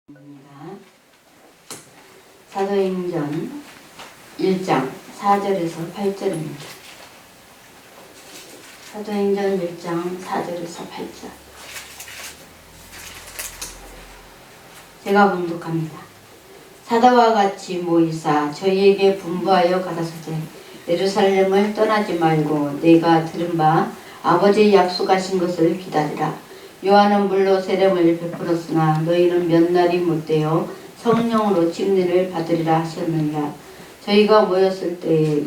입니다. 사도행전 1장 4절에서 8절입니다. 사도행전 1장 4절에서 8절. 제가 봉독합니다. 사도와 같이 모이사 저희에게 분부하여 가라사대 예루살렘을 떠나지 말고 내가 들은 바 아버지의 약속하신 것을 기다리라. 요한은 물로 세례를 베풀었으나 너희는 몇 날이 못되어 성령으로 침례를 받으리라 하셨느니라. 저희가 모였을 때에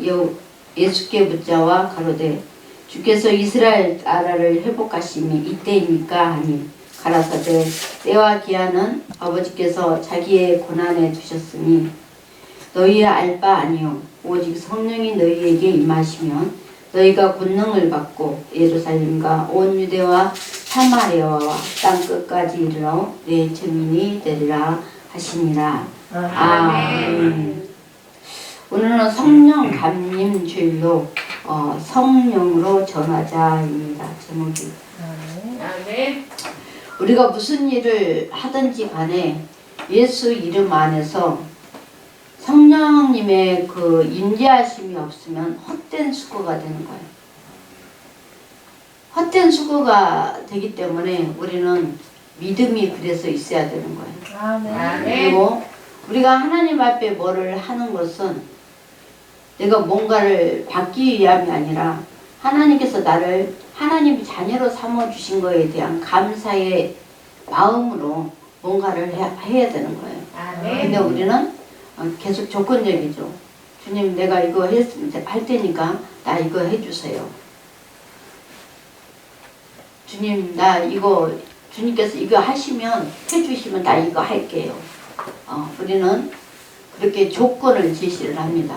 예수께 묻자와 가로되 주께서 이스라엘 나라를 회복하심이 이때입니까 하니 가라사대 때와 기한은 아버지께서 자기의 고난에 두셨으니 너희의 알 바 아니요 오직 성령이 너희에게 임하시면 너희가 권능을 받고 예루살렘과 온 유대와 사마리아와 땅 끝까지 이르러 내 증인이 되리라 하시니라. 아멘. 오늘은 성령 감림 주일로 성령으로 전하자입니다. 제목이. 아멘. 우리가 무슨 일을 하든지 간에 예수 이름 안에서 성령님의 그 임재하심이 없으면 헛된 수고가 되는 거예요. 헛된 수고가 되기 때문에 우리는 믿음이 그래서 있어야 되는 거예요. 아멘. 그리고 우리가 하나님 앞에 뭐를 하는 것은 내가 뭔가를 받기 위함이 아니라 하나님께서 나를 하나님이 자녀로 삼아주신 거에 대한 감사의 마음으로 뭔가를 해야 되는 거예요. 아멘. 근데 우리는 계속 조건적이죠. 주님 내가 이거 할 테니까 나 이거 해주세요. 주님 나 이거 주님께서 이거 하시면 해주시면 나 이거 할게요. 우리는 그렇게 조건을 제시를 합니다.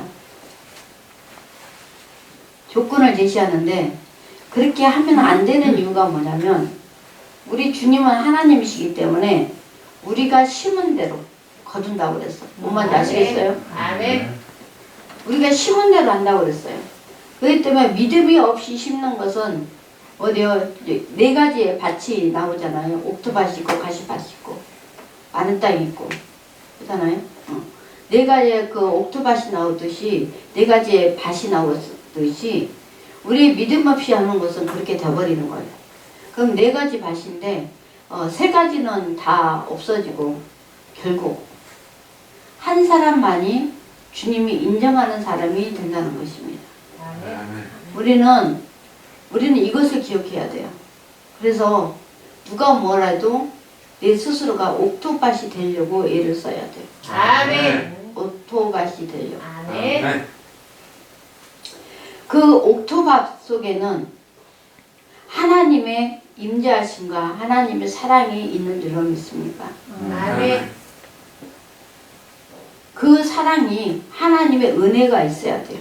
조건을 제시하는데 그렇게 하면 안 되는 이유가 뭐냐면 우리 주님은 하나님이시기 때문에 우리가 심은 대로 거둔다고 그랬어. 뭔 말인지 아시겠어요? 아멘. 우리가 심은 대로 한다고 그랬어요. 그렇기 때문에 믿음이 없이 심는 것은 어디요? 네 가지의 밭이 나오잖아요. 옥토밭이 있고 가시밭이 있고 많은 땅이 있고 그렇잖아요. 네 가지의 그 옥토밭이 나오듯이 네 가지의 밭이 나오듯이 우리 믿음 없이 하는 것은 그렇게 돼버리는 거예요. 그럼 네 가지 밭인데 세 가지는 다 없어지고 결국 한 사람만이 주님이 인정하는 사람이 된다는 것입니다. 아멘. 우리는 이것을 기억해야 돼요. 그래서 누가 뭐라도 내 스스로가 옥토밭이 되려고 애를 써야 돼요. 아멘. 옥토밭이 되려고. 아멘. 그 옥토밭 속에는 하나님의 임재하심과 하나님의 사랑이 있는 줄로 믿습니까? 아멘. 그 사랑이 하나님의 은혜가 있어야 돼요.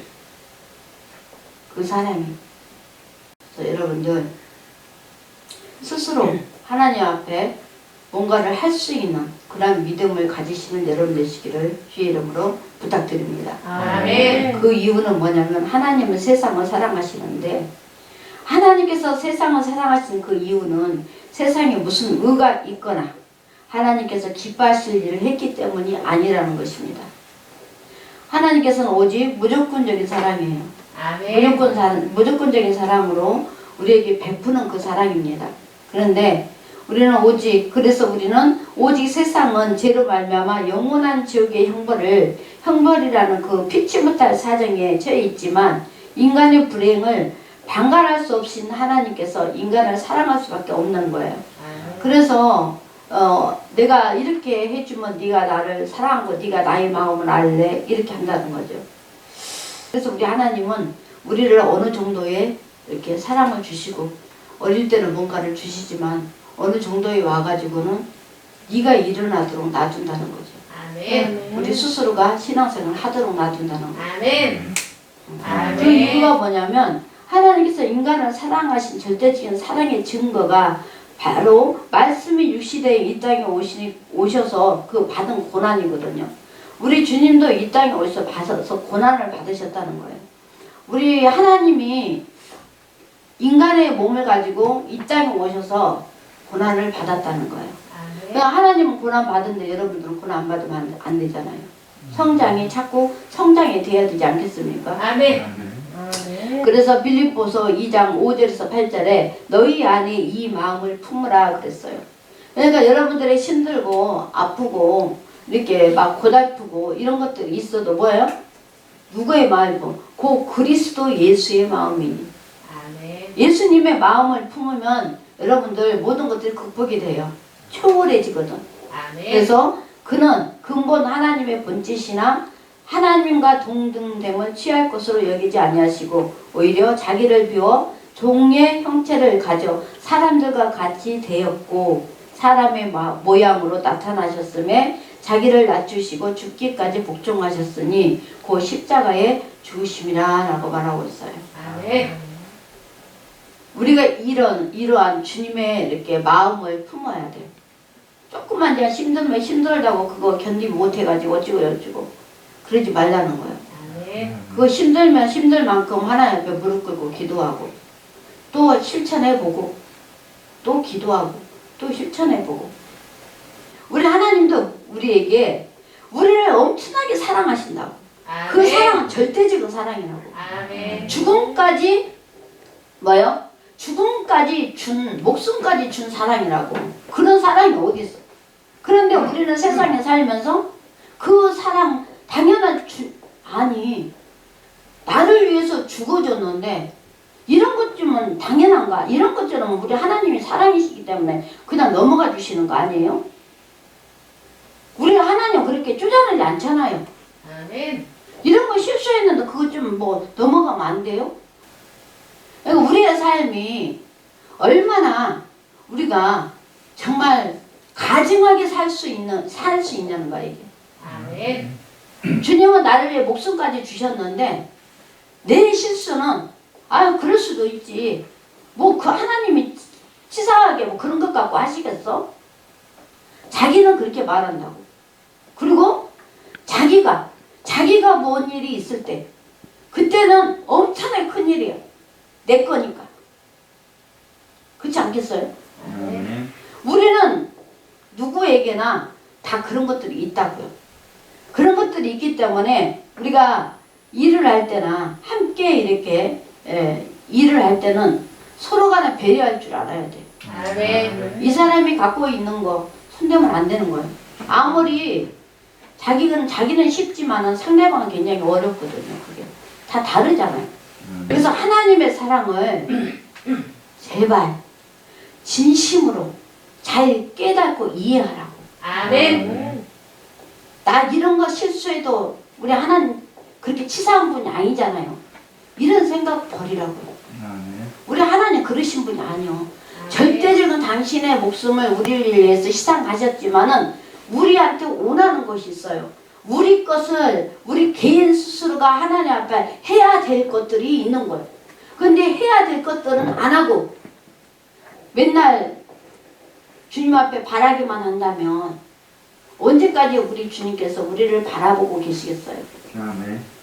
그 사랑이. 그래서 여러분들 스스로 하나님 앞에 뭔가를 할 수 있는 그런 믿음을 가지시는 여러분 되시기를 주의 이름으로 부탁드립니다. 아멘. 그 이유는 뭐냐면 하나님은 세상을 사랑하시는데 하나님께서 세상을 사랑하신 그 이유는 세상에 무슨 의가 있거나 하나님께서 기뻐하실 일을 했기 때문이 아니라는 것입니다. 하나님께서는 오직 무조건적인 사랑이에요. 아멘. 무조건적인 사랑으로 우리에게 베푸는 그 사랑입니다. 그런데 그래서 우리는 오직 세상은 죄로 말미암아 영원한 지옥의 형벌이라는 그 피치 못할 사정에 처해 있지만 인간의 불행을 방관할 수 없인 하나님께서 인간을 사랑할 수밖에 없는 거예요. 그래서 내가 이렇게 해주면 네가 나를 사랑하고 네가 나의 마음을 알래 이렇게 한다는 거죠. 그래서 우리 하나님은 우리를 어느 정도의 이렇게 사랑을 주시고 어릴 때는 뭔가를 주시지만 어느 정도에 와가지고는 네가 일어나도록 놔둔다는 거죠. 아멘. 우리 스스로가 신앙생활을 하도록 놔둔다는 거죠. 아멘. 그 이유가 뭐냐면 하나님께서 인간을 사랑하신 절대적인 사랑의 증거가 바로 말씀이 육시대에 이 땅에 오셔서 그 받은 고난이거든요. 우리 주님도 이 땅에 오셔서 받아서 고난을 받으셨다는 거예요. 우리 하나님이 인간의 몸을 가지고 이 땅에 오셔서 고난을 받았다는 거예요. 그러니까 하나님은 고난 받은데 여러분들은 고난 안 받으면 안 되잖아요. 성장이 자꾸 성장이 돼야 되지 않겠습니까? 아멘. 아멘. 그래서 빌립보서 2장 5절에서 8절에 너희 안에 이 마음을 품으라 그랬어요. 그러니까 여러분들의 힘들고 아프고 이렇게 막 고달프고 이런 것들이 있어도 뭐예요? 누구의 마음이고? 그 그리스도 예수의 마음이니. 아멘. 예수님의 마음을 품으면 여러분들 모든 것들이 극복이 돼요. 초월해지거든. 아멘. 그래서 그는 근본 하나님의 본짓이나 하나님과 동등됨을 취할 것으로 여기지 아니하시고 오히려 자기를 비워 종의 형체를 가져 사람들과 같이 되었고 사람의 모양으로 나타나셨음에 자기를 낮추시고 죽기까지 복종하셨으니 그 십자가의 죽으심이라 라고 말하고 있어요. 아멘. 우리가 이러한 주님의 이렇게 마음을 품어야 돼요. 조금만 그냥 힘들면 힘들다고 그거 견디지 못해가지고 어쩌고 그러지 말라는 거예요. 아멘. 그거 힘들면 힘들 만큼 하나님 앞에 무릎 꿇고 기도하고 또 실천해보고 또 기도하고 또 실천해보고 우리 하나님도 우리에게 우리를 엄청나게 사랑하신다고. 그 아멘. 사랑은 절대적인 사랑이라고. 아멘. 죽음까지 뭐요? 죽음까지 목숨까지 준 사랑이라고. 그런 사랑이 어디 있어? 그런데 우리는 세상에 살면서 그 사랑 당연한 아니 나를 위해서 죽어줬는데 이런 것쯤은 당연한가? 이런 것처럼 우리 하나님이 사랑이시기 때문에 그냥 넘어가 주시는 거 아니에요? 우리 하나님 그렇게 쪼잔하지 않잖아요. 아멘. 이런 거 실수했는데 그거 좀 뭐 넘어가면 안 돼요? 그러니까 우리의 삶이 얼마나 우리가 정말 가증하게 살 수 있냐는 거야 이게. 아멘. 주님은 나를 위해 목숨까지 주셨는데 내 실수는 그럴 수도 있지. 뭐 그 하나님이 치사하게 뭐 그런 것 갖고 하시겠어? 자기는 그렇게 말한다고. 그리고 자기가 뭔 일이 있을 때 그때는 엄청나게 큰 일이야. 내 거니까. 그렇지 않겠어요? 아멘. 우리는 누구에게나 다 그런 것들이 있다고요. 그런 것들이 있기 때문에 우리가 일을 할 때나 함께 이렇게 일을 할 때는 서로 간에 배려할 줄 알아야 돼. 아멘. 이 사람이 갖고 있는 거 손대면 안 되는 거예요. 아무리 자기는 쉽지만은 상대방은 굉장히 어렵거든요. 그게 다 다르잖아요. 그래서 하나님의 사랑을 제발 진심으로 잘 깨닫고 이해하라고. 아멘. 나 이런 거 실수해도 우리 하나님 그렇게 치사한 분이 아니잖아요. 이런 생각 버리라고요. 우리 하나님 그러신 분이 아니요. 절대적인 당신의 목숨을 우리를 위해서 희생하셨지만은 우리한테 원하는 것이 있어요. 우리 것을 우리 개인 스스로가 하나님 앞에 해야 될 것들이 있는 거예요. 근데 해야 될 것들은 안 하고 맨날 주님 앞에 바라기만 한다면 언제까지 우리 주님께서 우리를 바라보고 계시겠어요?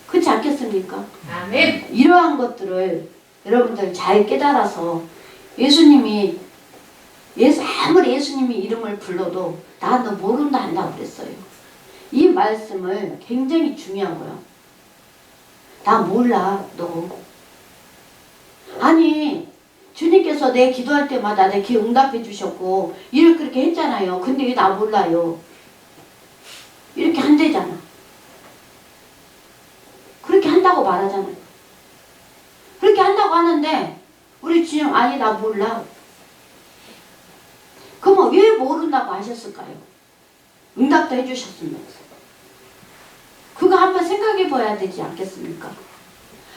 그렇지 않겠습니까? 아멘. 이러한 것들을 여러분들 잘 깨달아서 아무리 예수님이 이름을 불러도 나 너 모른다 한다고 그랬어요. 이 말씀을 굉장히 중요하고요. 나 몰라 너. 아니 주님께서 내 기도할 때마다 내 기도 응답해 주셨고 일을 그렇게 했잖아요. 근데 왜 나 몰라요? 이렇게 한대잖아. 그렇게 한다고 말하잖아요. 그렇게 한다고 하는데 우리 주님 아니 나 몰라. 그러면 왜 모른다고 하셨을까요? 응답도 해주셨으면서. 그거 한번 생각해 봐야 되지 않겠습니까?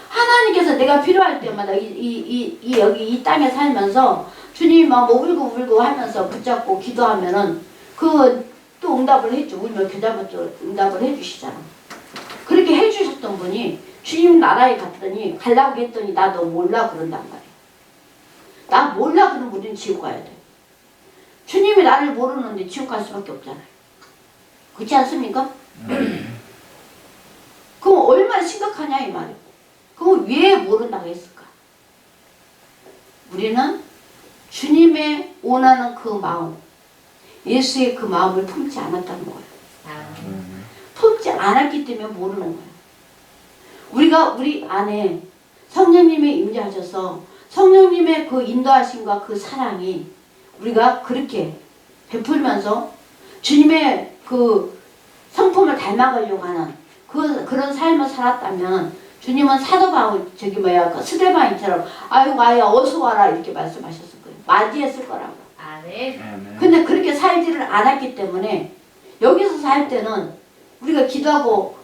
하나님께서 내가 필요할 때마다 여기 이 땅에 살면서 주님이 막 뭐 울고 하면서 붙잡고 기도하면은 그 또 응답을 해줘. 울며 겨자부터 응답을 해주시잖아. 그렇게 해주셨던 분이 주님 나라에 갔더니 가려고 했더니 나 너 몰라 그런단 말이야. 나 몰라 그러면 우리는 지옥 가야 돼. 주님이 나를 모르는데 지옥 갈 수밖에 없잖아요. 그렇지 않습니까? 그럼 얼마나 심각하냐 이 말이에요. 그럼 왜 모른다고 했을까? 우리는 주님의 원하는 그 마음 예수의 그 마음을 품지 않았다는 거예요. 아멘. 품지 않았기 때문에 모르는 거예요. 우리가 우리 안에 성령님이 임재하셔서 성령님의 그 인도하심과 그 사랑이 우리가 그렇게 베풀면서 주님의 그 성품을 닮아가려고 하는 그런 삶을 살았다면 주님은 사도 바울 그 스데반이처럼 아이고 아야 어서 와라 이렇게 말씀하셨을 거예요. 맞이했을 거라고. 아멘. 근데 그렇게 살지를 않았기 때문에 여기서 살 때는 우리가 기도하고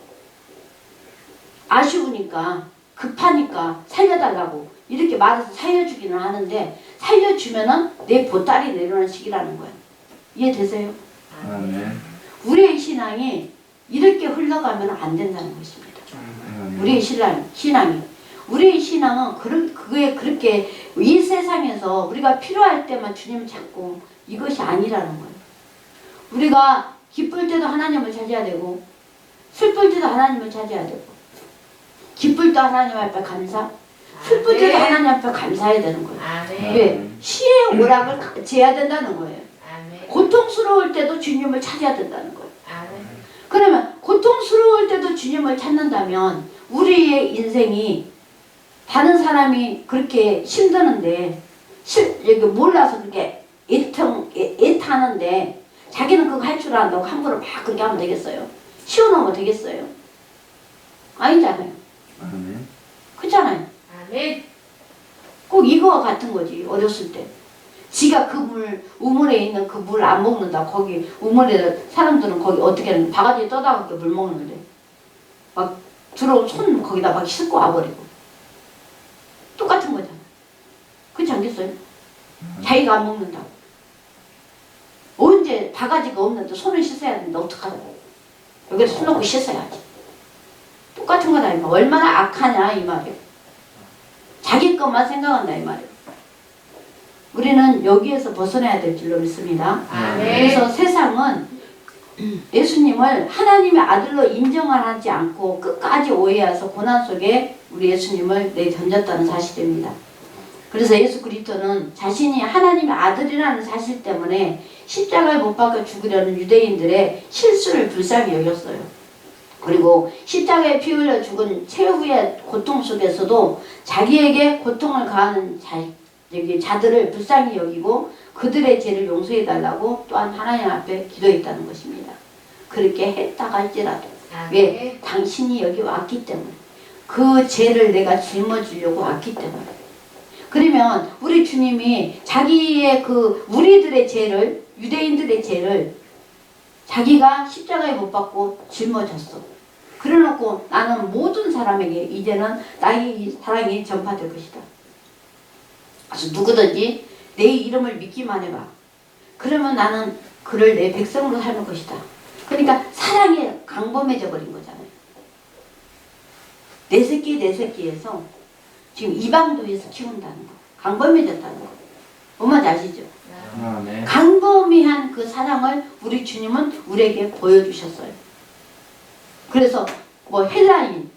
아쉬우니까 급하니까 살려달라고 이렇게 말해서 살려주기는 하는데 살려주면은 내 보따리 내려오는 시기라는 거예요. 이해되세요? 아멘. 우리의 신앙이 이렇게 흘러가면 안 된다는 것입니다. 우리의 신앙이 우리의 신앙은 그게 그렇게 이 세상에서 우리가 필요할 때만 주님을 찾고 이것이 아니라는 거예요. 우리가 기쁠 때도 하나님을 찾아야 되고 슬플 때도 하나님을 찾아야 되고 기쁠 때 하나님 앞에 감사 슬플 때도 하나님 앞에 감사해야 되는 거예요. 아멘. 왜? 시의 오락을 재야 된다는 거예요. 아멘. 고통스러울 때도 주님을 찾아야 된다는 거예요. 아멘. 그러면 고통스러울 때도 주님을 찾는다면 우리의 인생이 다른 사람이 그렇게 힘드는데 몰라서 그렇게 애타는데 자기는 그거 할 줄 안다고 함부로 막 그렇게 하면 되겠어요? 쉬워놓으면 되겠어요? 아니잖아요. 아멘. 그렇잖아요. 아멘. 꼭 이거와 같은 거지. 어렸을 때 지가 그 우물에 있는 그 물 안 먹는다. 거기 우물에 사람들은 거기 어떻게 하는 바가지에 떠다가 물 먹는데 막 들어온 손 거기다 막 싣고 와버리고 똑같은 거잖아. 그렇지 않겠어요? 자기가 안 먹는다고 언제 바가지가 없는데 손을 씻어야 되는데 어떡하라고 여기서 손 놓고 씻어야지. 똑같은 거다 이 말. 얼마나 악하냐 이 말이에요. 자기 것만 생각한다 이 말이에요. 우리는 여기에서 벗어나야 될 줄로 믿습니다. 아멘. 그래서 세상은 예수님을 하나님의 아들로 인정을 하지 않고 끝까지 오해해서 고난 속에 우리 예수님을 내던졌다는 사실입니다. 그래서 예수 그리스도는 자신이 하나님의 아들이라는 사실 때문에 십자가에 못 박혀 죽으려는 유대인들의 실수를 불쌍히 여겼어요. 그리고 십자가에 피 흘려 죽은 최후의 고통 속에서도 자기에게 고통을 가하는 자들을 불쌍히 여기고 그들의 죄를 용서해달라고 또한 하나님 앞에 기도했다는 것입니다. 그렇게 했다가 할지라도 왜? 당신이 여기 왔기 때문에 그 죄를 내가 짊어지려고 왔기 때문에. 그러면 우리 주님이 자기의 그 우리들의 죄를 유대인들의 죄를 자기가 십자가에 못 박고 짊어졌어. 그래놓고 나는 모든 사람에게 이제는 나의 사랑이 전파될 것이다. 그래서 누구든지 내 이름을 믿기만 해봐. 그러면 나는 그를 내 백성으로 삼을 것이다. 그러니까 사랑이 강범해져 버린 거잖아요. 내 새끼에서 지금 이방도에서 키운다는 거. 강범해졌다는 거. 뭔지 아시죠? 아멘. 강범위한 그 사랑을 우리 주님은 우리에게 보여주셨어요. 그래서 뭐 헬라인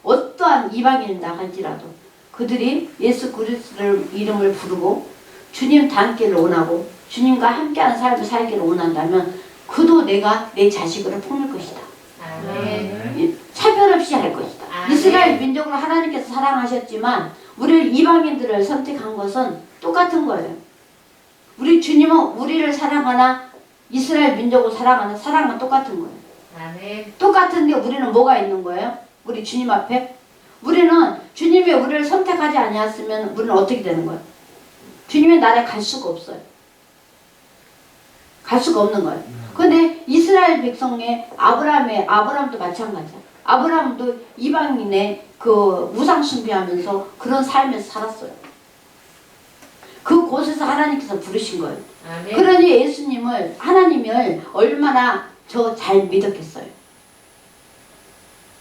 어떠한 이방인이다 할지라도 그들이 예수 그리스도의 이름을 부르고 주님 닮기를 원하고 주님과 함께하는 삶을 살기를 원한다면 그도 내가 내 자식으로 품을 것이다. 아멘. 차별 없이 할 것이다. 아멘. 이스라엘 민족을 하나님께서 사랑하셨지만 우리를 이방인들을 선택한 것은 똑같은 거예요. 우리 주님은 우리를 사랑하나 이스라엘 민족을 사랑하나 사랑은 똑같은 거예요. 아멘. 똑같은데 우리는 뭐가 있는 거예요? 우리 주님 앞에? 우리는 주님이 우리를 선택하지 아니었으면 우리는 어떻게 되는 거예요? 주님의 나라에 갈 수가 없어요. 갈 수가 없는 거예요. 근데 이스라엘 백성의 아브라함도 마찬가지야. 아브라함도 이방인의 그 우상 숭배하면서 그런 삶에서 살았어요. 그 곳에서 하나님께서 부르신 거예요. 아멘. 그러니 예수님을 하나님을 얼마나 저 잘 믿었겠어요.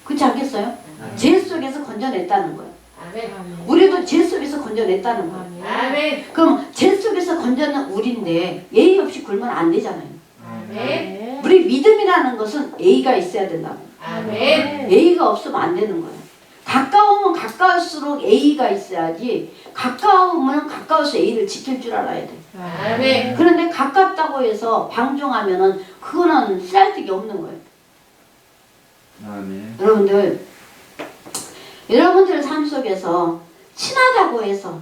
그렇지 않겠어요? 죄 속에서 건져냈다는 거예요. 아멘. 우리도 죄 속에서 건져냈다는 거예요. 아멘. 그럼 죄 속에서 건져낸 우리인데 예의 없이 굴면 안 되잖아요. 아멘. 우리 믿음이라는 것은 예의가 있어야 된다고. 아멘. 예의가 없으면 안 되는 거예요. 가까우면 가까울수록 예의가 있어야지 가까우면 가까울수록 예의를 지킬 줄 알아야 돼. 아멘. 그런데 가깝다고 해서 방종하면은 그거는 쓰잘데기 없는 거예요. 아멘. 여러분들 삶 속에서 친하다고 해서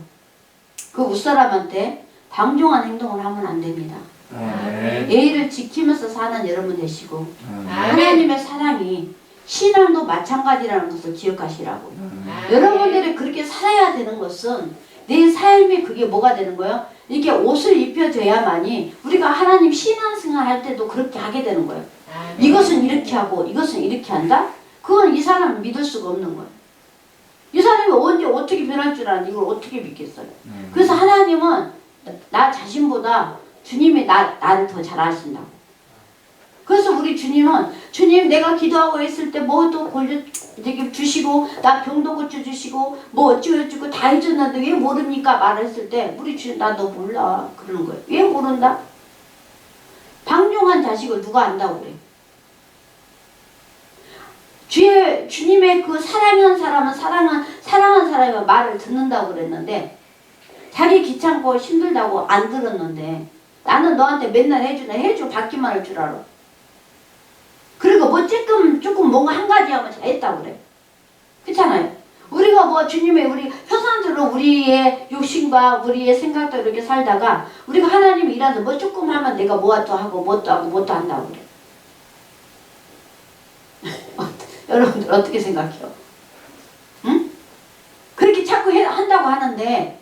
그 윗사람한테 방종한 행동을 하면 안 됩니다. 아멘. 예의를 지키면서 사는 여러분 되시고 아멘. 하나님의 사랑이 신앙도 마찬가지라는 것을 기억하시라고. 아멘. 여러분들이 그렇게 살아야 되는 것은 내 삶이 그게 뭐가 되는 거예요? 이렇게 옷을 입혀져야만이 우리가 하나님 신앙생활 할 때도 그렇게 하게 되는 거예요. 이것은 이렇게 하고 이것은 이렇게 한다? 그건 이 사람을 믿을 수가 없는 거예요. 이 사람이 언제 어떻게 변할 줄 아는데 이걸 어떻게 믿겠어요? 그래서 하나님은 나 자신보다 주님이 나를 더 잘 아신다고. 그래서 우리 주님은 주님 내가 기도하고 있을 때 뭐도 주시고 나 병도 고쳐주시고 뭐 어찌고 다 해줬는데 왜 모릅니까? 말했을 때 우리 주님 나 너 몰라 그러는 거예요. 왜 모른다? 방종한 자식을 누가 안다고 그래? 주님의 그 사랑한 사람은 사랑한 사람의 말을 듣는다고 그랬는데 자기 귀찮고 힘들다고 안 들었는데 나는 너한테 맨날 해줘 받기만 할 줄 알아. 그리고 뭐 조금 뭔가 한 가지 하면 잘했다고 그래. 그렇잖아요. 우리가 뭐 주님의 우리 현상대로 우리의 욕심과 우리의 생각대로 이렇게 살다가 우리가 하나님 일하는 뭐 조금 하면 내가 뭐또 하고 뭣도 하고 뭣도 한다고 그래. 여러분들 어떻게 생각해요? 응? 그렇게 자꾸 한다고 하는데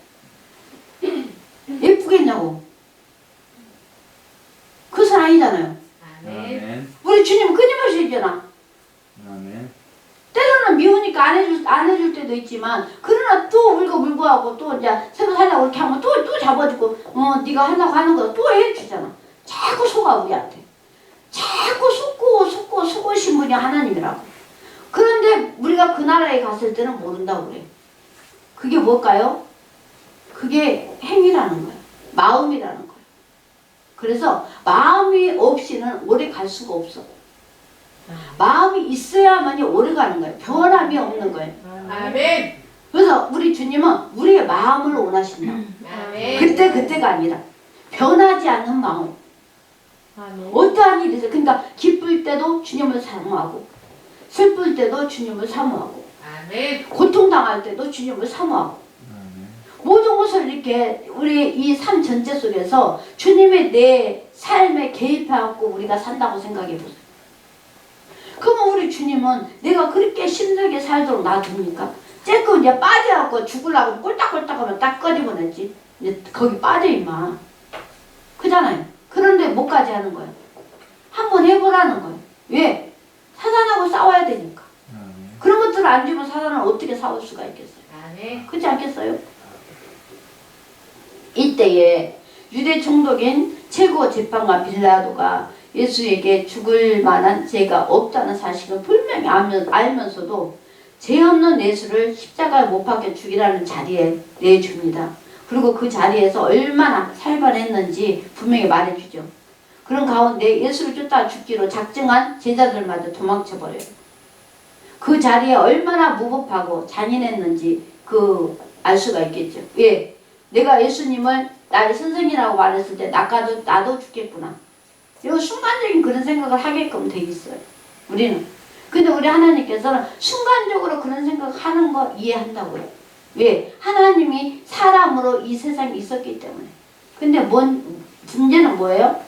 예쁘겠냐고. 그것은 아니잖아요. 아멘. 우리 주님은 끊임없이 해주잖아. 아멘. 때로는 미우니까 안 해줄 때도 있지만 그러나 또 울고 하고 또 이제 새로 살라고 이렇게 하면 또 잡아주고 네가 하려고 하는 거 또 해주잖아. 자꾸 속아 우리한테. 자꾸 속으신 분이 하나님이라고. 그런데 우리가 그 나라에 갔을 때는 모른다고 그래. 그게 뭘까요? 그게 행위라는 거예요. 마음이라는 거예요. 그래서 마음이 없이는 오래 갈 수가 없어. 마음이 있어야만이 오래 가는 거예요. 변함이 없는 거예요. 아멘. 그래서 우리 주님은 우리의 마음을 원하신다. 아멘. 그때가 아니라 변하지 않는 마음. 어떠한 일이 있어요. 그러니까 기쁠 때도 주님을 사모하고 슬플 때도 주님을 사모하고 아멘. 고통당할 때도 주님을 사모하고 모든 것을 이렇게 우리 이 삶 전체 속에서 주님의 내 삶에 개입해갖고 우리가 산다고 생각해 보세요. 그러면 우리 주님은 내가 그렇게 힘들게 살도록 놔둡니까? 쬐끔 이제 빠져갖고 죽으려고 꼴딱꼴딱하면 딱 꺼집어냈지. 이제 거기 빠져 임마. 그잖아요. 그런데 못 가지 하는 거예요. 한번 해보라는 거예요. 왜? 사단하고 싸워야 되니까. 그런 것들을 안 주면 사단을 어떻게 싸울 수가 있겠어요? 아멘. 그렇지 않겠어요? 이때에 유대 총독인 최고 재판관 빌라도가 예수에게 죽을 만한 죄가 없다는 사실을 분명히 알면서도 죄 없는 예수를 십자가에 못 박혀 죽이라는 자리에 내줍니다. 그리고 그 자리에서 얼마나 살벌했는지 분명히 말해주죠. 그런 가운데 예수를 쫓아 죽기로 작정한 제자들마저 도망쳐버려요. 그 자리에 얼마나 무법하고 잔인했는지 알 수가 있겠죠. 왜? 내가 예수님을 나의 선생이라고 말했을 때 나도 죽겠구나. 이거 순간적인 그런 생각을 하게끔 돼 있어요. 우리는. 근데 우리 하나님께서는 순간적으로 그런 생각을 하는 거 이해한다고요. 왜? 하나님이 사람으로 이 세상에 있었기 때문에. 근데 문제는 뭐예요?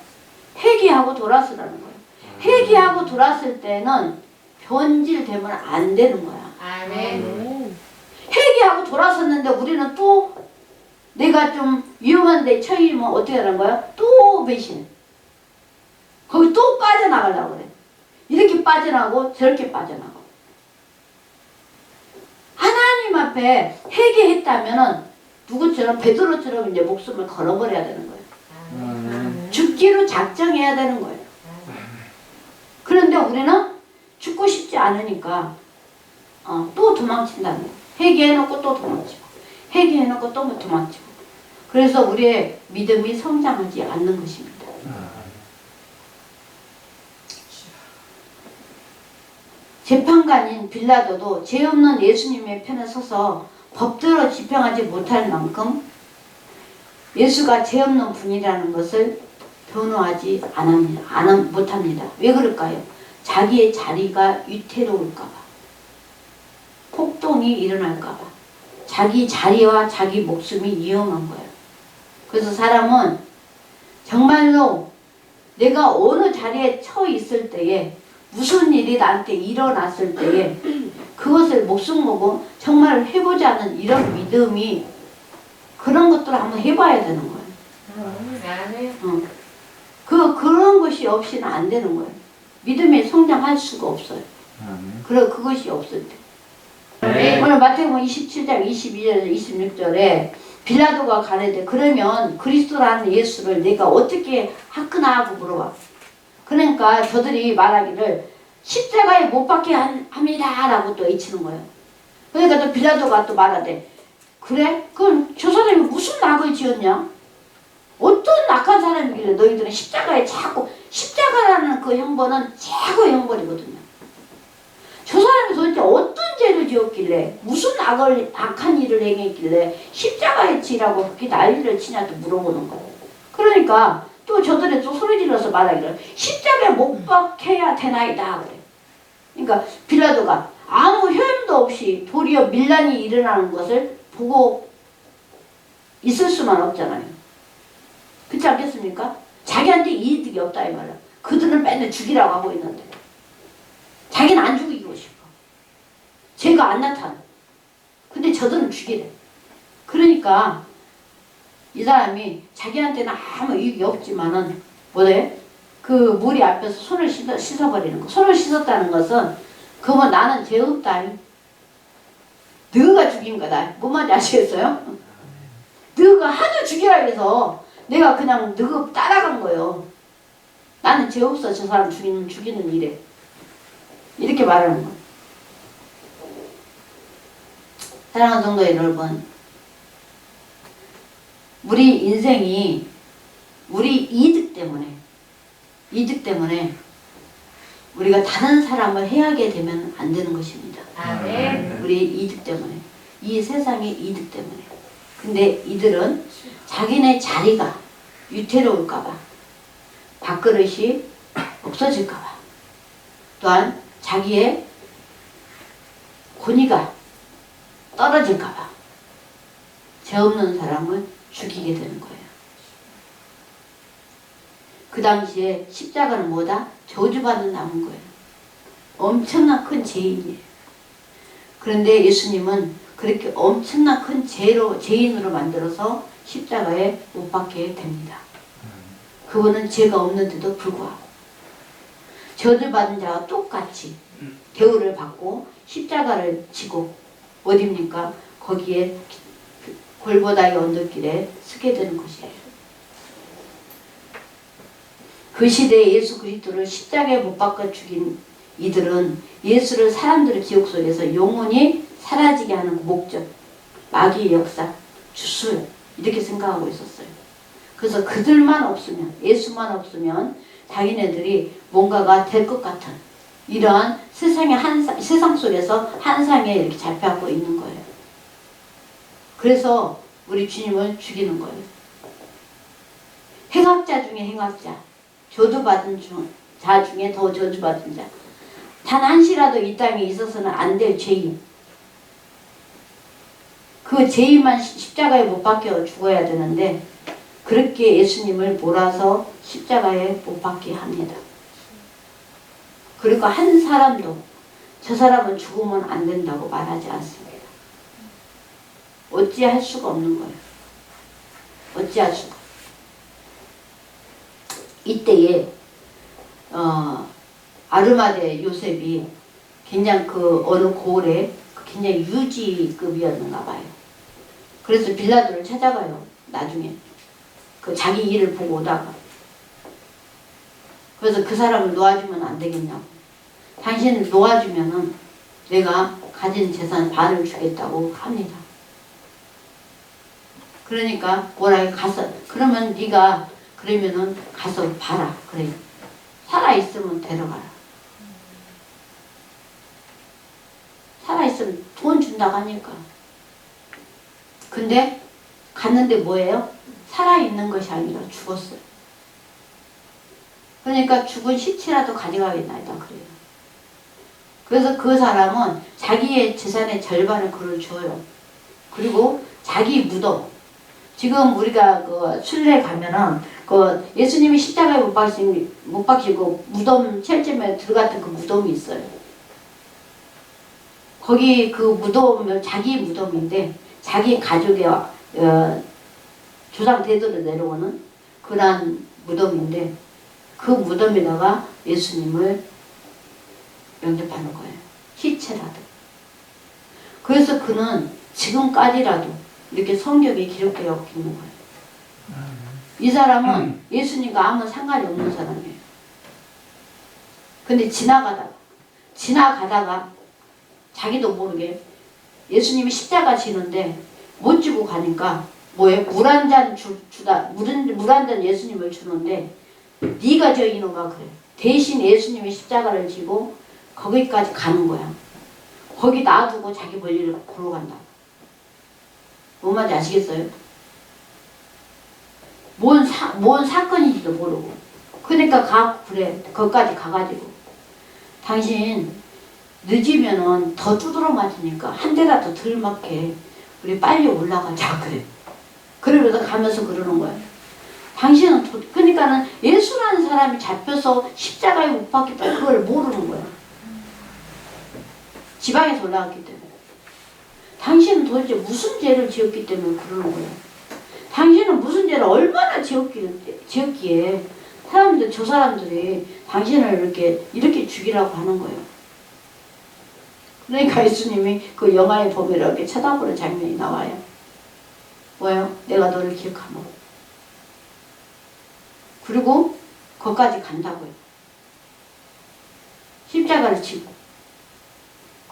회개하고 돌아서라는 거예요. 회개하고 돌았을 때는 변질되면 안 되는 거야. 아멘. 회개하고 돌아섰는데 우리는 또 내가 좀 위험한 데 처이면 어떻게 하는 거야? 또 배신해. 거기 또 빠져나가려고 그래. 이렇게 빠져나가고 저렇게 빠져나가고. 하나님 앞에 회개했다면은 누구처럼 베드로처럼 이제 목숨을 걸어버려야 되는 거예요. 아멘. 죽기로 작정해야 되는 거예요. 그런데 우리는 죽고 싶지 않으니까 또 도망친다는 거예요. 회개해놓고 또 도망치고 회개해놓고 또 도망치고. 그래서 우리의 믿음이 성장하지 않는 것입니다. 재판관인 빌라도도 죄 없는 예수님의 편에 서서 법대로 집행하지 못할 만큼 예수가 죄 없는 분이라는 것을 변호하지 못합니다. 왜 그럴까요? 자기의 자리가 위태로울까봐, 폭동이 일어날까봐, 자기 자리와 자기 목숨이 위험한 거예요. 그래서 사람은 정말로 내가 어느 자리에 처 있을 때에 무슨 일이 나한테 일어났을 때에 그것을 목숨 걸고 정말 해보자는 이런 믿음이, 그런 것들을 한번 해봐야 되는 거예요. 아멘. 그런 것이 없이는 안 되는 거예요. 믿음에 성장할 수가 없어요. 아멘. 그것이 없을 때. 네. 오늘 마태복음 27장 22절에서 26절에 빌라도가 가려되 그러면 그리스도라는 예수를 내가 어떻게 하크나 하고 물어봐. 그러니까 저들이 말하기를 십자가에 못 박게 합니다 라고 또 외치는 거예요. 그러니까 또 빌라도가 또 말하되 그래? 그럼 저 사람이 무슨 낙을 지었냐? 어떤 악한 사람이길래 너희들은 십자가에 자꾸, 십자가라는 그 형벌은 최고의 형벌이거든요. 저 사람이 도대체 어떤 죄를 지었길래, 무슨 악한 일을 행했길래 십자가에 지라고 그렇게 난리를 치냐 또 물어보는 거예요. 그러니까 또 저들이 또 소리 질러서 말하기를 십자가에 못 박혀야 되나이다 그래. 그러니까 빌라도가 아무 효험도 없이 도리어 밀란이 일어나는 것을 보고 있을 수만 없잖아요. 그렇지 않겠습니까? 자기한테 이득이 없다 이 말이야. 그들은 맨날 죽이라고 하고 있는데 자기는 안 죽이고 싶어. 죄가 안 나타나. 근데 저들은 죽이래. 그러니까 이 사람이 자기한테는 아무 이익이 없지만은 뭐래? 그 무리 앞에서 손을 씻어버리는 거. 손을 씻었다는 것은 그러면 나는 죄 없다. 너가 죽인 거다. 뭔 말인지 아시겠어요? 너가 하도 죽이라 해서 내가 그냥 너가 따라간 거예요. 나는 죄 없어. 저 사람 죽이는 일에. 이렇게 말하는 거. 사랑하는 성도 여러분, 우리 인생이 우리 이득 때문에 우리가 다른 사람을 해하게 되면 안 되는 것입니다. 아멘. 우리 이득 때문에, 이 세상의 이득 때문에. 근데 이들은 자기네 자리가 위태로울까봐, 밥그릇이 없어질까봐, 또한 자기의 권위가 떨어질까봐 죄 없는 사람을 죽이게 되는 거예요. 그 당시에 십자가는 뭐다? 저주받는 나무인 거예요. 엄청난 큰 죄인이에요. 그런데 예수님은 그렇게 엄청난 큰 죄인으로 만들어서 십자가에 못 박게 됩니다. 그분은 죄가 없는데도 불구하고 저주받은 자와 똑같이 대우를 받고 십자가를 지고 어디입니까? 거기에 골고다의 언덕길에 서게 되는 것이에요. 그 시대에 예수 그리스도를 십자가에 못 박아 죽인 이들은 예수를 사람들의 기억 속에서 영원히 사라지게 하는 목적, 마귀의 역사, 주술 이렇게 생각하고 있었어요. 그래서 그들만 없으면, 예수만 없으면 자기네들이 뭔가가 될 것 같은 이러한 세상 속에서 한상에 이렇게 잡혀갖고 있는 거예요. 그래서 우리 주님을 죽이는 거예요. 행악자 중에 행악자, 저주받은 자 중에 더 저주받은 자, 단 한시라도 이 땅에 있어서는 안 될 죄인, 그 죄인만 십자가에 못 박혀 죽어야 되는데 그렇게 예수님을 몰아서 십자가에 못 박게 합니다. 그리고 한 사람도 저 사람은 죽으면 안 된다고 말하지 않습니다. 어찌할 수가 없는 거예요. 어찌할 수가. 이때에 아르마대 요셉이 굉장히 그 어느 고을에 굉장히 유지급이었는가 봐요. 그래서 빌라도를 찾아가요. 나중에 그 자기 일을 보고 오다가. 그래서 그 사람을 놓아주면 안 되겠냐고. 당신을 놓아주면은 내가 가진 재산 반을 주겠다고 합니다. 그러니까 뭐라 가서, 그러면 네가 그러면은 가서 봐라. 그래. 살아있으면 데려가라. 살아있으면 돈 준다고 하니까. 근데 갔는데 뭐예요? 살아있는 것이 아니라 죽었어요. 그러니까 죽은 시체라도 가져가겠나이다 그래요. 그래서 그 사람은 자기의 재산의 절반을 그를 줘요. 그리고 자기 무덤. 지금 우리가 그 순례 가면은 그 예수님이 십자가에 못 박히고 무덤 철제면에 들어갔던 그 무덤이 있어요. 거기 그 무덤은 자기 무덤인데 자기 가족의 조상 대대로 내려오는 그러한 무덤인데 그 무덤에다가 예수님을 영접하는 거예요. 시체라도. 그래서 그는 지금까지라도 이렇게 성경에 기록되어 있는 거예요. 이 사람은 예수님과 아무 상관이 없는 사람이에요. 근데 지나가다가 자기도 모르게 예수님이 십자가 지는데 못 지고 가니까 뭐예요? 물 한 잔 물 한 잔 예수님을 주는데 네가 저 이놈아 그래. 대신 예수님이 십자가를 지고 거기까지 가는 거야. 거기 놔두고 자기 볼일을 걸어간다. 뭔 말인지 아시겠어요? 뭔 사건인지도 모르고. 그러니까 그래. 거기까지 가가지고. 당신 늦으면은 더 두드러 맞으니까 한 대라도 덜 맞게 우리 빨리 올라가자 그래. 그러면서 가면서 그러는 거야. 당신은 그러니까는 예수라는 사람이 잡혀서 십자가에 못 박혔다 그걸 모르는 거야. 지방에서 올라갔기 때문에. 당신은 도대체 무슨 죄를 지었기 때문에 그러는 거야. 당신은 무슨 죄를 얼마나 지었기에 저 사람들이 당신을 이렇게 죽이라고 하는 거예요. 그러니까 예수님이 그 영화에 보면 이렇게 쳐다보는 장면이 나와요. 뭐예요? 내가 너를 기억하노. 그리고 거기까지 간다고요. 십자가를 지고.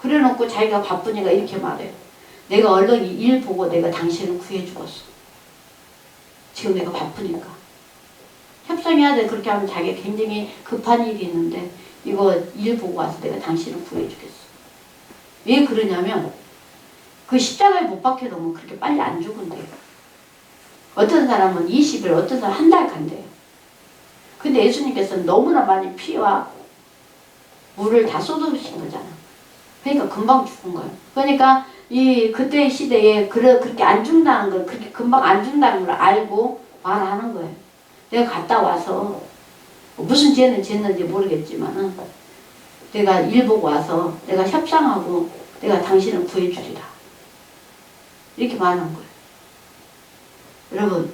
그래놓고 자기가 바쁘니까 이렇게 말해요. 내가 얼른 이 일 보고 내가 당신을 구해 주었어. 지금 내가 바쁘니까. 협상해야 돼. 그렇게 하면 자기가 굉장히 급한 일이 있는데 이거 일 보고 와서 내가 당신을 구해 주겠어. 왜 그러냐면 그 십자가에 못 박혀 놓으면 그렇게 빨리 안 죽은대요. 어떤 사람은 20일, 어떤 사람은 한 달 간대요. 근데 예수님께서는 너무나 많이 피와 물을 다 쏟아주신 거잖아. 그러니까 금방 죽은 거예요. 그러니까 그때 시대에 그렇게 안 죽는다는 걸, 그렇게 금방 안 죽는다는 걸 알고 말하는 거예요. 내가 갔다 와서 무슨 죄는 지었는지 모르겠지만은 내가 일 보고 와서 내가 협상하고 내가 당신을 구해주리라. 이렇게 말하는 거예요. 여러분,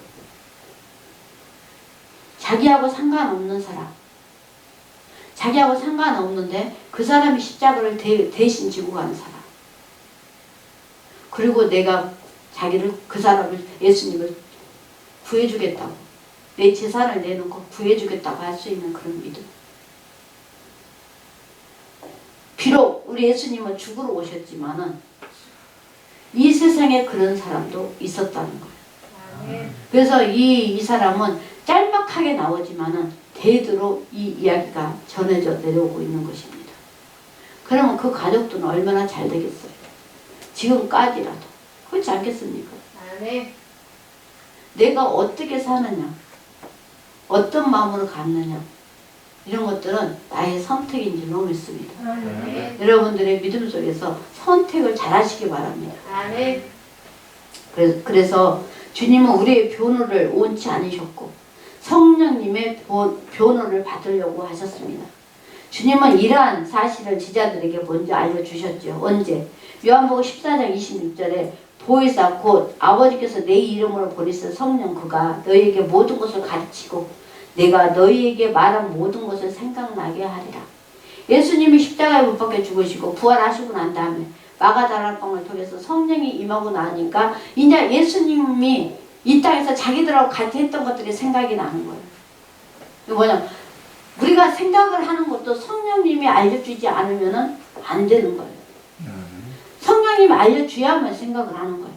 자기하고 상관없는 사람, 자기하고 상관없는데 그 사람이 십자가를 대신 지고 가는 사람, 그리고 내가 그 사람을, 예수님을 구해주겠다고, 내 재산을 내놓고 구해주겠다고 할 수 있는 그런 믿음. 비록 우리 예수님은 죽으러 오셨지만은 이 세상에 그런 사람도 있었다는 거예요. 그래서 이 사람은 짤막하게 나오지만은 대대로 이 이야기가 전해져 내려오고 있는 것입니다. 그러면 그 가족들은 얼마나 잘 되겠어요? 지금까지라도. 그렇지 않겠습니까? 내가 어떻게 사느냐, 어떤 마음으로 갔느냐, 이런 것들은 나의 선택인 줄로 믿습니다. 여러분들의 믿음 속에서 선택을 잘 하시기 바랍니다. 그래서 주님은 우리의 변호를 원치 않으셨고 성령님의 변호를 받으려고 하셨습니다. 주님은 이러한 사실을 제자들에게 먼저 알려주셨죠. 언제? 요한복음 14장 26절에 보혜사 곧 아버지께서 내 이름으로 보내신 성령 그가 너희에게 모든 것을 가르치고 내가 너희에게 말한 모든 것을 생각나게 하리라. 예수님이 십자가에 못 박혀 죽으시고 부활하시고 난 다음에 마가다락방을 통해서 성령이 임하고 나니까 이제 예수님이 이 땅에서 자기들하고 같이 했던 것들이 생각이 나는 거예요. 이게 뭐냐면 우리가 생각을 하는 것도 성령님이 알려주지 않으면 안 되는 거예요. 성령님이 알려줘야만 생각을 하는 거예요.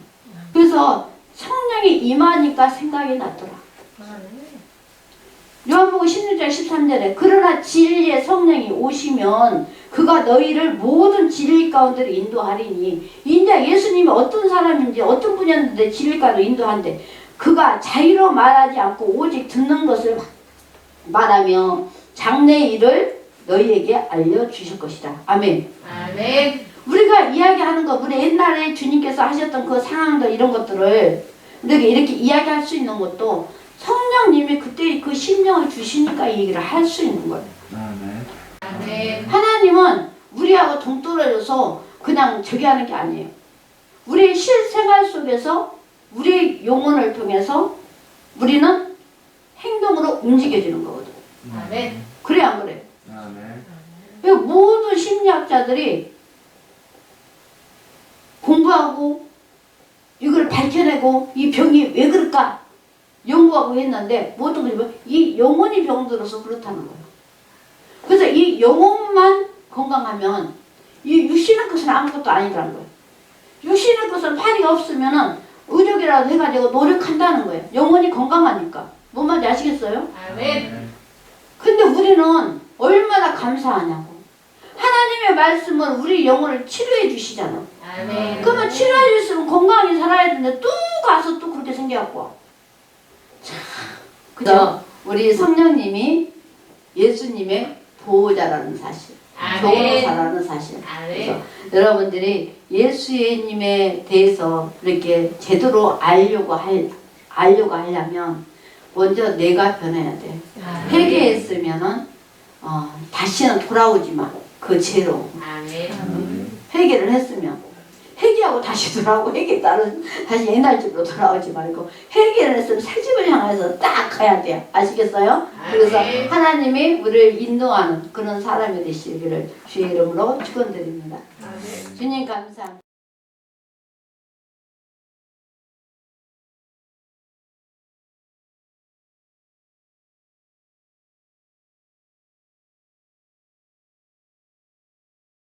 그래서 성령이 임하니까 생각이 났더라. 요한복음 16장 13절에 그러나 진리의 성령이 오시면 그가 너희를 모든 진리 가운데로 인도하리니, 이제 예수님이 어떤 사람인지 어떤 분이었는데 진리 가운데로 인도한대. 그가 자기로 말하지 않고 오직 듣는 것을 말하며 장래 일을 너희에게 알려주실 것이다. 아멘. 아멘. 우리가 이야기하는 거, 우리 옛날에 주님께서 하셨던 그 상황들 이런 것들을 우리가 이렇게 이야기할 수 있는 것도 성령님이 그때 그 심령을 주시니까 이 얘기를 할 수 있는 거예요. 아멘. 아멘. 하나님은 우리하고 동떨어져서 그냥 저기 하는 게 아니에요. 우리의 실생활 속에서 우리의 영혼을 통해서 우리는 행동으로 움직여지는 거거든. 아멘. 그래 안 그래? 아멘. 모든 심리학자들이 공부하고 이걸 밝혀내고 이 병이 왜 그럴까 연구하고 했는데 모든 것이 이 영혼이 병들어서 그렇다는 거예요. 그래서 이 영혼만 건강하면 이 육신의 것은 아무것도 아니라는 거예요. 육신의 것은 팔이 없으면은 의력이라도 해가지고 노력한다는 거예요. 영혼이 건강하니까. 뭔 말인지 아시겠어요? 아멘. 근데 우리는 얼마나 감사하냐고. 하나님의 말씀은 우리 영혼을 치료해 주시잖아. 아멘. 그러면 치료해 주시면 건강히 살아야 되는데 또 가서 또 그렇게 생겨갖고. 참, 그죠? 우리 성령님이 예수님의 보호자라는 사실. 교호사라는 사실. 그래서 아멘. 여러분들이 예수님에 대해서 이렇게 제대로 알려고 하려면 먼저 내가 변해야 돼. 회개했으면은 다시는 돌아오지 마. 그 죄로. 아멘. 회개를 했으면 회개하고 다시 돌아오고 회개 따른 다시 옛날 집으로 돌아오지 말고 회개를 했으면 새 집을 향해서 딱 가야 돼요. 아시겠어요? 그래서 아멘. 하나님이 우리를 인도하는 그런 사람이 되시기를 주의 이름으로 축원드립니다. 아멘. 주님 감사합니다.